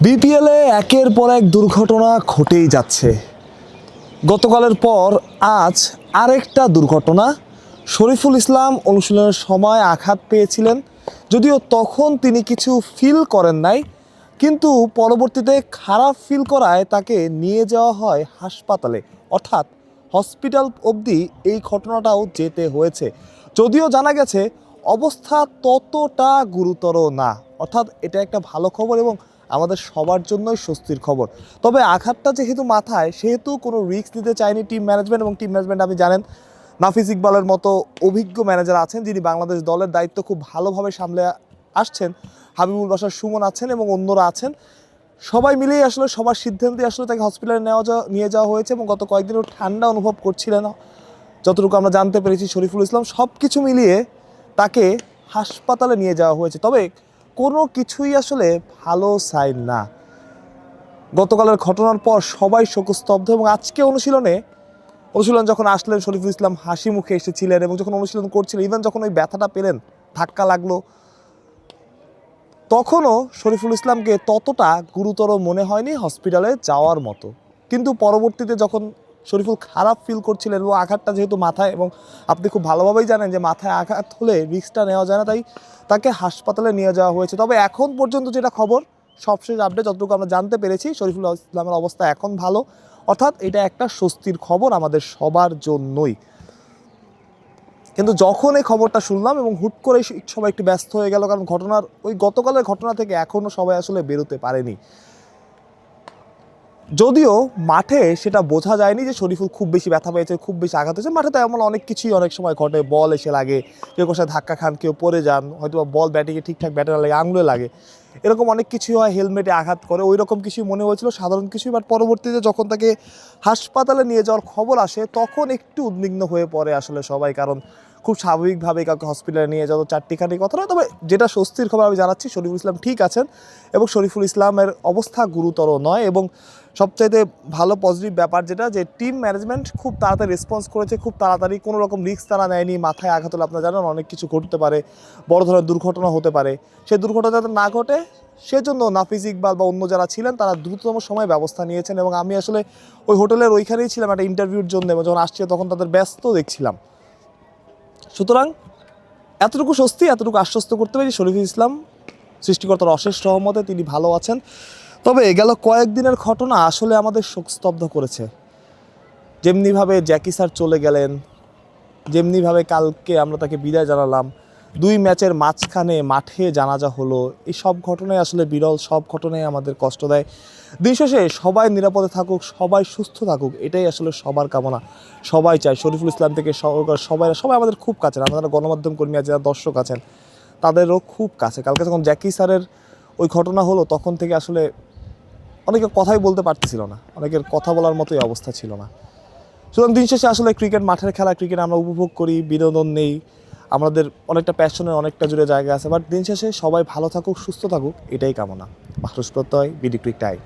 বিপিএলে একের পর এক দুর্ঘটনা ঘটেই যাচ্ছে। গতকালের পর আজ আরেকটা দুর্ঘটনা। শরীফুল ইসলাম অনুশীলনের সময় আঘাত পেয়েছিলেন, যদিও তখন তিনি কিছু ফিল করেন নাই, কিন্তু পরবর্তীতে খারাপ ফিল করায় তাকে নিয়ে যাওয়া হয় হাসপাতালে, অর্থাৎ হসপিটাল অবধি এই ঘটনাটাও যেতে হয়েছে। যদিও জানা গেছে অবস্থা ততটা গুরুতর না, অর্থাৎ এটা একটা ভালো খবর এবং আমাদের সবার জন্যই স্বস্তির খবর। তবে আঘাতটা যেহেতু মাথায়, সেহেতু কোনো রিস্ক নিতে চায়নি টিম ম্যানেজমেন্ট, এবং টিম ম্যানেজমেন্ট আপনি জানেন নাফিজ ইকবালের মতো অভিজ্ঞ ম্যানেজার আছেন যিনি বাংলাদেশ দলের দায়িত্ব খুব ভালোভাবে সামলে আসছেন। হাবিবুল বাশার সুমন আছেন এবং অন্যরা আছেন, সবাই মিলেই আসলে সবার সিদ্ধান্তে আসলে তাকে হসপিটালে নিয়ে যাওয়া হয়েছে। এবং গত কয়েকদিনও ঠান্ডা অনুভব করছিলেন যতটুকু আমরা জানতে পেরেছি শরীফুল ইসলাম। সব কিছু মিলিয়ে তাকে হাসপাতালে নিয়ে যাওয়া হয়েছে, তবে কোনো কিছুই আসলে ভালো সাইন না। গতকালের ঘটনার পর সবাই শোকস্তব্ধ, এবং আজকে অনুশীলন যখন আসলেন শরীফুল ইসলাম হাসি মুখে এসেছিলেন, এবং যখন অনুশীলন করছিলেন, ইভেন যখন ওই ব্যথাটা পেলেন, ধাক্কা লাগলো, তখনও শরীফুল ইসলামকে ততটা গুরুতর মনে হয়নি হসপিটালে যাওয়ার মতো। কিন্তু পরবর্তীতে যখন শরীফুল খারাপ ফিল করছিলেন এবং আঘাতটা যেহেতু মাথায়, এবং আপনি খুব ভালোভাবেই জানেন যে মাথায় আঘাত হলে রিস্কটা নেওয়া যায় না, তাই তাকে হাসপাতালে নিয়ে যাওয়া হয়েছে। তবে এখন পর্যন্ত যেটা খবর, সবশেষ আপডেট যতটুকু আমরা জানতে পেরেছি, শরীফুল ইসলামের অবস্থা এখন ভালো, অর্থাৎ এটা একটা স্বস্তির খবর আমাদের সবার জন্যই। কিন্তু যখন এই খবরটা শুনলাম এবং হুট করে সবাই একটু ব্যস্ত হয়ে গেল, কারণ ওই গতকালের ঘটনা থেকে এখনও সবাই আসলে বেরোতে পারেনি। যদিও মাঠে সেটা বোঝা যায়নি যে শরীফুল খুব বেশি ব্যথা পেয়েছে, খুব বেশি আঘাত হয়েছে। মাঠে তো এমন অনেক কিছুই অনেক সময় ঘটে, বল এসে লাগে, কেউ কোথায় ধাক্কা খান, কেউ পড়ে যান, হয়তো বল ব্যাটিংয়ে ঠিকঠাক ব্যাটে না লাগে, আঙুলে লাগে, এরকম অনেক কিছুই হয়, হেলমেটে আঘাত করে, ওই রকম কিছুই মনে হয়েছিল, সাধারণ কিছুই। বাট পরবর্তীতে যখন তাকে হাসপাতালে নিয়ে যাওয়ার খবর আসে, তখন একটু উদ্বিগ্ন হয়ে পড়ে আসলে সবাই, কারণ খুব স্বাভাবিকভাবে কাউকে হসপিটালে নিয়ে যাওয়া চারটিখানি কথা নয়। তবে যেটা স্বস্তির খবর আমি জানাচ্ছি, শরীফুল ইসলাম ঠিক আছেন এবং শরীফুল ইসলামের অবস্থা গুরুতর নয়। এবং সবচাইতে ভালো পজিটিভ ব্যাপার যেটা, যে টিম ম্যানেজমেন্ট খুব তাড়াতাড়ি রেসপন্স করেছে, খুব তাড়াতাড়ি, কোনো রকম রিস্ক তারা নেয়নি। মাথায় আঘাত হলে আপনারা জানেন অনেক কিছু ঘটতে পারে, বড় ধরনের দুর্ঘটনা হতে পারে, সেই দুর্ঘটনা যাতে না ঘটে সেজন্য নাফিজ ইকবাল বা অন্য যারা ছিলেন তারা দ্রুততম সময়ে ব্যবস্থা নিয়েছেন। এবং আমি আসলে ওই হোটেলের ওইখানেই ছিলাম একটা ইন্টারভিউর জন্য, এবং যখন আসছে তখন তাদের ব্যস্ত দেখছিলাম। সুতরাং এতটুকু স্বস্তি, এতটুকু আশ্বস্ত করতে পারি শরীফুল ইসলাম সৃষ্টিকর্তার অশেষ রহমতে তিনি ভালো আছেন। তবে গেল কয়েকদিনের ঘটনা আসলে আমাদের শোকস্তব্ধ করেছে। যেমনিভাবে জ্যাকি স্যার চলে গেলেন, যেমনিভাবে কালকে আমরা তাকে বিদায় জানালাম, 2 ম্যাচের মাঝখানে মাঠে জানাজা হলো, এই সব ঘটনাই আসলে বিরল, সব ঘটনাই আমাদের কষ্ট দেয়। দিন শেষে সবাই নিরাপদে থাকুক, সবাই সুস্থ থাকুক, এটাই আসলে সবার কামনা। সবাই চায় শরীফুল ইসলাম থেকে সবাই আমাদের খুব কাছের, আমাদের গণমাধ্যম কর্মী যারা দর্শক আছেন তাদেরও খুব কাছে। কালকে যখন জ্যাকি স্যারের ওই ঘটনা হলো, তখন থেকে আসলে অনেকে কথাই বলতে পারতেছিল না, অনেকের কথা বলার মতোই অবস্থা ছিল না। সুতরাং দিন শেষে আসলে ক্রিকেট মাঠের খেলা, ক্রিকেট আমরা উপভোগ করি, বিনোদন নেই, আমাদের অনেকটা প্যাশনের অনেকটা জুড়ে জায়গা আছে। বাট দিন শেষে সবাই ভালো থাকুক, সুস্থ থাকুক, এটাই কামনা। মাহরুজ প্রত্যয়, বিডি ক্রিক টাইম।